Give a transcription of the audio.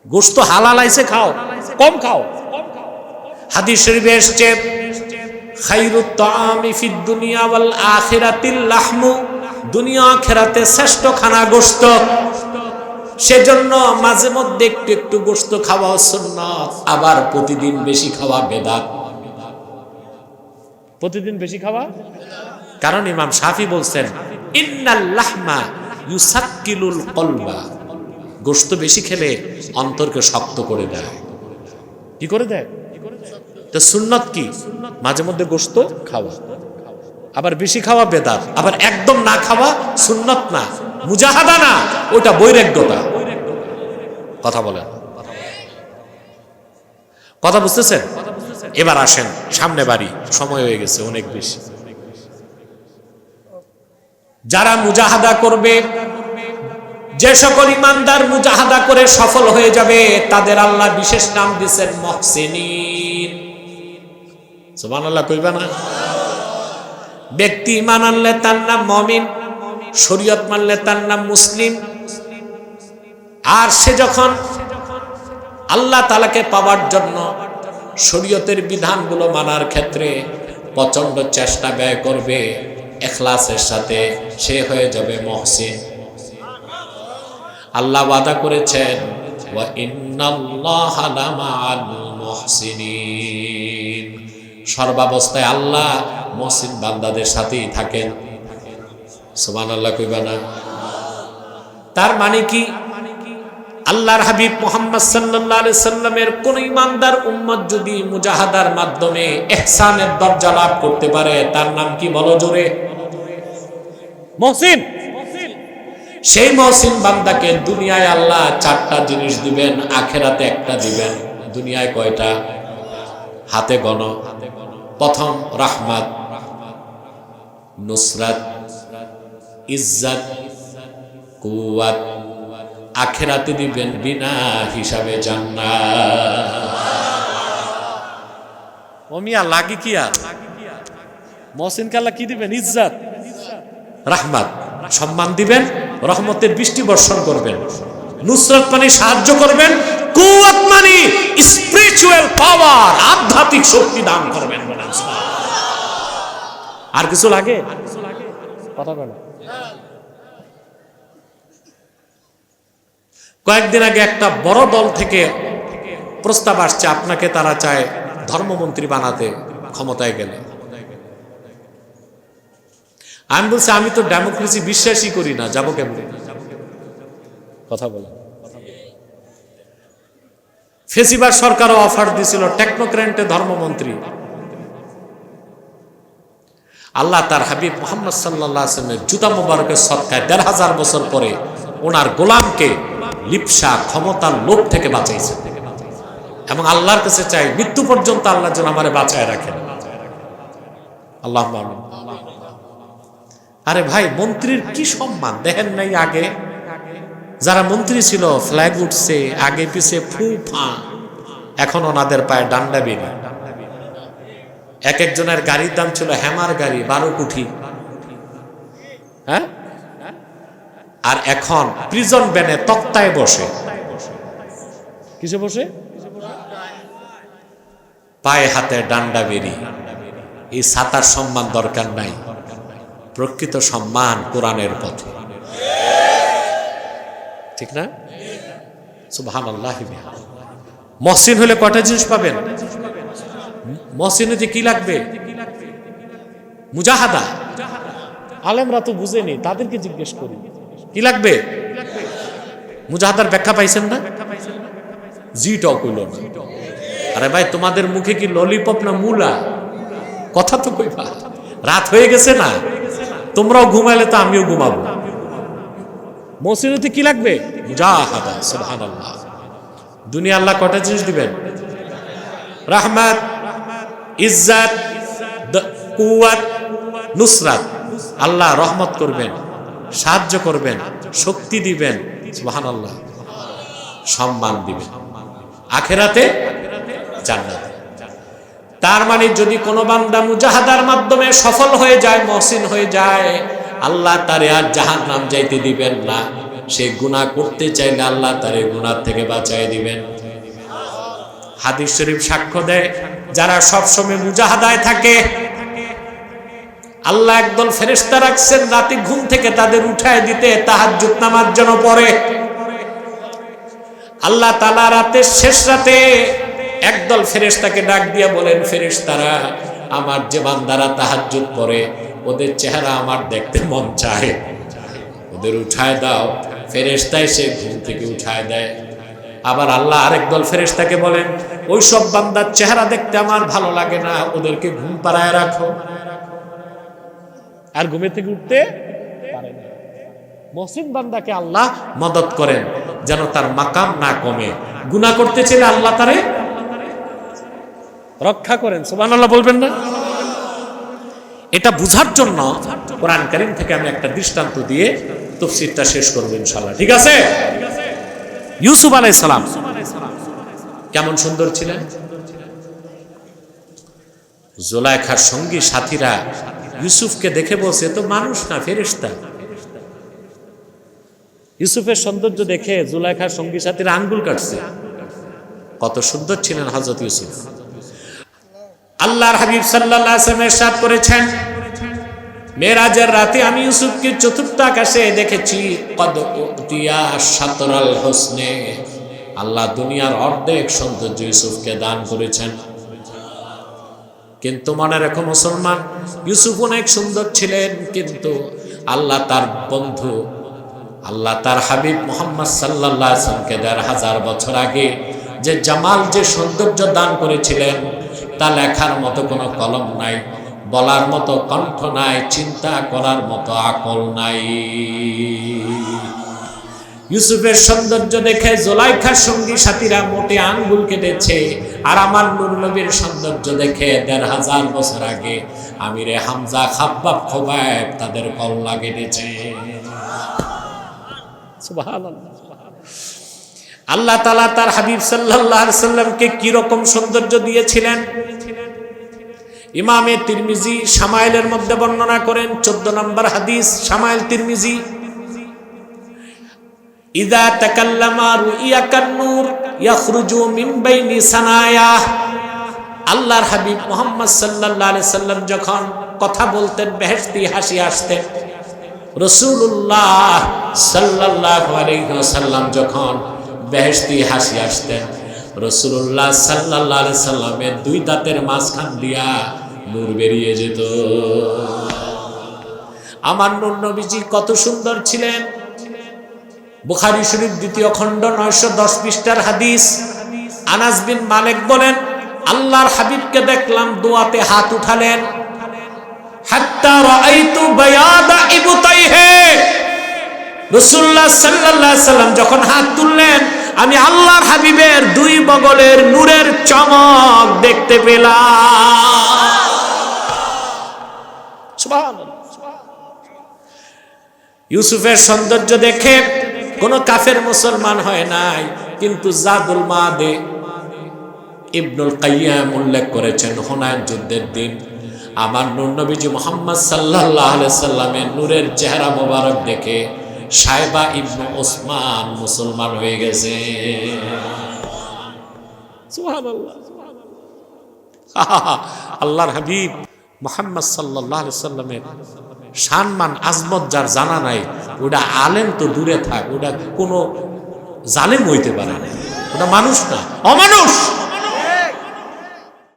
গোশত হালাল আইছে খাও, কম খাও। হাদিস শরীফে এসেছে খায়রুত তাআমি ফিদ দুনিয়া ওয়াল আখিরাতিল লাহমু, দুনিয়া আখিরাতে শ্রেষ্ঠ খানা গোশত। সেজন্য মাঝে মধ্যে একটু একটু গোশত খাওয়া সুন্নাত, আবার প্রতিদিন বেশি খাওয়া বেদাত। প্রতিদিন বেশি খাওয়া, কারণ ইমাম শাফি বলছেন ইন্নাল লাহমা ইউসাক্কিলুল কলবা, গোশত বেশি খেলে অন্তরকে শক্ত করে দেয়। কি করে দেয়? তো সুন্নাত কি? মাঝে মধ্যে গোশত খাওয়া, আবার বেশি খাওয়া বেদাত, আবার একদম না খাওয়া সুন্নাত না, মুজাহাদা না, ওটা বৈরাগ্যতা। কথা বলেন, কথা বুঝতেছেন? এবার আসেন সামনে বাড়ি, সময় হয়ে গেছে অনেক বেশি। যারা মুজাহাদা করবে, যে সকল ইমানদার মুজাহাদা করে সফল হয়ে যাবে, তাদের আল্লাহ বিশেষ নাম দিয়েছেন মুহসিনিন। সুবহানাল্লাহ কইবা না? ব্যক্তি ঈমান আনলে তার নাম মুমিন, শরীয়ত মানলে তার নাম মুসলিম। আর সে যখন আল্লাহ তাআলাকে পাওয়ার জন্য শরীয়তের বিধানগুলো মানার ক্ষেত্রে প্রচন্ড চেষ্টা ব্যয় করবে, ইখলাসের সাথে, সে হয়ে যাবে মুহসিন। আল্লাহ ওয়াদা করেছেন ওয়া ইন্নাল্লাহা লামাআল মুহসিনিন, সর্বাবস্থায় আল্লাহ মুহসিন বান্দাদের সাথেই থাকেন। সুবহানাল্লাহ কইবা না? তার মানে কি? আল্লাহর হাবিব মুহাম্মদ সাল্লাল্লাহু আলাইহি সাল্লামের কোন ইমানদার উম্মত যদি মুজাহাদার মাধ্যমে ইহসানের দরজা লাভ করতে পারে, তার নাম কি? বলো জোরে। মুহসিন। সেই মুহসিন বান্দাকে দুনিয়ায় আল্লাহ চারটা জিনিস দিবেন, আখিরাতে একটা দিবেন। দুনিয়ায় কয়টা? হাতে গনো। প্রথম রাহমাত, নুসরাত, ইজ্জত, কুওয়াত। আখিরাতে দিবেন বিনা হিসাবে জান্নাত। ও মিয়া লাগি কি আর? মুহসিনকে আল্লাহ কি দিবেন? ইজ্জত, রাহমাত, সম্মান দিবেন, রহমতের বৃষ্টি বর্ষণ করবেন। নুসরাত মানে সাহায্য করবেন, কুওয়াত মানে স্পিরিচুয়াল পাওয়ার, আধ্যাত্মিক শক্তি দান করবেন। আর কিছু লাগে? কথা বলেন। কয়েকদিন আগে একটা বড় দল থেকে প্রস্তাব আসছে, আপনাকে তারা চায় ধর্মমন্ত্রী বানাতে ক্ষমতায় গেলে। আমি বলছি আমি তো ডেমোক্রেসি বিশ্বাসই করি না, যাবো কেমনে? কথা বলেন। ফেসিবাদ সরকারও অফার দিয়েছিল টেকনোক্র্যাটে ধর্মমন্ত্রী। আল্লাহ তার হাবিব মুহাম্মদ সাল্লাল্লাহু আলাইহি ওয়াসাল্লামের জুতা মোবারকের সদকায় ১৫০০ বছর পরে ওনার গোলামকে লিপসা ক্ষমতার লোভ থেকে বাঁচাইছে। এবং আল্লাহর কাছে চাই মৃত্যু পর্যন্ত আল্লাহ যেন আমারে বাঁচায় রাখেন। আল্লাহুম্মা আমিন। আরে ভাই, মন্ত্রীর কি সম্মান দেখেন নাই? আগে যারা মন্ত্রী ছিল ফ্ল্যাগ উঠছে, আগে পিছে ফু ফা, এখন ওনাদের পায়ে ডান্ডা বেরি। এক একজনের গাড়ির দাম ছিল হ্যামার গাড়ি 12 কোটি। হ্যাঁ, আর এখন প্রিজন ভ্যানে তক্তায় বসে। কিসে বসে? পায়ে হাতে ডান্ডা বেরি। এই ছাতার সম্মান দরকার নাই, প্রকৃত সম্মান কোরআনের পথে। ঠিক না? সুবহানাল্লাহ। মুহসিন হলে কয়টা জিনিস পাবেন? মুহসিন হতে কি লাগবে? মুজাহাদা। আলেমরা তো বুঝেনি, তাদেরকে জিজ্ঞেস করি কি লাগবে। মুজাহাদার ব্যাখ্যা পাইছেন না? জিটাও কইল না। আরে ভাই, তোমাদের মুখে কি ললিপপ না মুলা? কথা তো কইবা। রাত হয়ে গেছে না, তোমরাও ঘুমাইলে তো আমিও ঘুমাবো। মুহসিন হতে কি লাগবে? মুজাহাদা। সুবহানাল্লাহ। দুনিয়া আল্লাহ কয়টা জিনিস দিবেন? রাহমাত, ইজ্জত, কুওয়াত, নুসরাত। আল্লাহ রহমত করবেন, সাহায্য করবেন, শক্তি দিবেন। সুবহানাল্লাহ। সম্মান দিবেন, আখিরাতে জান্নাত। তার মানে যদি কোনো বান্দা মুজাহাদার মাধ্যমে সফল হয়ে যায়, মুহসিন হয়ে যায়, আল্লাহ তারে আর জাহান্নাম যাইতে দিবেন না। সে গুনাহ করতে চাইলে আল্লাহ তারে গুনাহ থেকে বাঁচায় দিবেন। হাদিস শরীফ সাক্ষ্য দেয়, যারা সবসময় মুজাহাদায় থাকে আল্লাহ একদল ফেরেশতা রাখছেন রাতে ঘুম থেকে তাদের উঠায় দিতে, তাহাজ্জুদ নামাজ জন্য পড়ে। আল্লাহ তাআলা রাতের শেষ রাতে একদল ফেরেশতাকে ডাক দিয়ে বলেন, ফেরেশতারা, আমার যে বান্দারা তাহাজ্জুদ পড়ে ওদের চেহারা আমার দেখতে মন চায়, ওদের উঠায় দাও। ফেরেশতা এসে ঘুম থেকে উঠায় দেয়। আবার আল্লাহ আরেক দল ফেরেশতাকে বলেন, ওই সব বান্দার চেহারা দেখতে আমার ভালো লাগে না, ওদেরকে ঘুম পাড়ায় রাখো। আর ঘুমে থেকে উঠতে পারে না। মুহসিন বান্দাকে আল্লাহ মদদ করেন যেন তার মাকাম না কমে। গুনাহ করতে চাইলে আল্লাহ তারে রক্ষা করেন। সুবহানাল্লাহ বলবেন না? এটা বুঝার জন্য কোরআন কারীম থেকে আমি একটা দৃষ্টান্ত দিয়ে তাফসীরটা শেষ করব ইনশাআল্লাহ। ঠিক আছে? ইউসুফ আলাইহিস সালাম কেমন সুন্দর ছিলেন। জুলাইখার সঙ্গী সাথীরা ইউসুফকে দেখে বলছে, তো মানুষ না ফেরেশতা। ইউসুফের সৌন্দর্য দেখে জুলাইখার সঙ্গী সাথীরা আঙ্গুল কাটছে। কত সুন্দর ছিলেন হযরত ইউসুফ। আল্লাহর হাবিব সাল্লাল্লাহু আলাইহি ওয়াসাল্লাম ইরশাদ করেছেন, মেরাজের রাতে আমি ইউসুফকে চতুর্থ আকাশে দেখেছি। কদ উতিয়া শাতরাল হুসনে, আল্লাহ দুনিয়ার অর্ধেক সৌন্দর্য ইউসুফকে দান করেছেন। কিন্তু মনে রেখো মুসলমান, ইউসুফ অনেক সুন্দর ছিলেন, কিন্তু আল্লাহ তার বন্ধু, আল্লাহ তার হাবিব মুহাম্মদ সাল্লাল্লাহু আলাইহি ওয়াসাল্লামকে ১৫০০ বছর আগে যে জামাল, যে সৌন্দর্য দান করেছিলেন তা লেখার মতো কোনো কলম নাই, বলার মতো কণ্ঠ নাই, চিন্তা করার মতো আকল নাই। ইউসুফের সৌন্দর্য দেখে জুলাইখার সঙ্গী সাথীরা মোটে আঙ্গুল কেটেছে। আর আমার নূর নবীর সৌন্দর্য দেখে ১৫০০ বছর আগে আমিরে হামজা, খাব্বাব, খোবাইব তাদের কল্লা কেটেছে। সুবহানাল্লাহ। আল্লাহ তাআলা তার হাবিব সাল্লাল্লাহু আলাইহি সাল্লামকে কি রকম সৌন্দর্য দিয়েছিলেন ইমামে তিরমিজি শামাইলের মধ্যে বর্ণনা করেন। ১৪ নম্বর হাদিস, শামাইল তিরমিজি, ইযা তাকাল্লামা রুইয়া কান্নুর ইয়াখরুজু মিন বাইনি সানায়া। আল্লাহর হাবিব মুহাম্মদ সাল্লাল্লাহু আলাইহি সাল্লাম যখন কথা বলতেন বেহেশতি হাসি আসতেন। রাসূলুল্লাহ সাল্লাল্লাহু আলাইহি ওয়াসাল্লাম যখন বেহেশতি হাসি আসতেন, রাসূলুল্লাহ সাল্লাল্লাহু আলাইহি সাল্লামের দুই দাঁতের মাঝখান দিয়া নূর বেরিয়ে যেত। আমার নূর নবীজি কত সুন্দর ছিলেন। বুখারী শরীফ ২য় খণ্ড ৯১০ পৃষ্ঠার হাদিস। আনাস বিন মালিক বলেন, আল্লাহর হাবিবকে দেখলাম দোয়াতে হাত উঠালেন, হাত্তা রাআইতু বায়াদা ইবতাইহি। রাসূলুল্লাহ সাল্লাল্লাহু আলাইহি সাল্লাম যখন হাত তুললেন, আমি আল্লাহর হাবিবের দুই বগলের নূরের চমক দেখতে পেলাম। সুবহানাল্লাহ। ইউসুফের সৌন্দর্য দেখে কোন কাফের মুসলমান হয় নাই, কিন্তু জাদুল মাদে ইবনুল কাইয়্যিম উল্লেখ করেছেন, হুনাইন যুদ্ধের দিন আমার নূর নবীজি মুহাম্মদ সাল্লাল্লাহু আলাইহি সাল্লামের নূরের চেহারা মোবারক দেখে সাইবা ইবনে ওসমান মুসলমান হয়ে গেছে। সুবহানাল্লাহ। আল্লাহর হাবিব মুহাম্মদ সাল্লাল্লাহু আলাইহি সাল্লামের সম্মান আজমত যার জানা নাই, ওটা আলেম তো দূরে থাক, ওটা কোনো জালেম হইতে পারে না, ওটা মানুষ না, অমানুষ।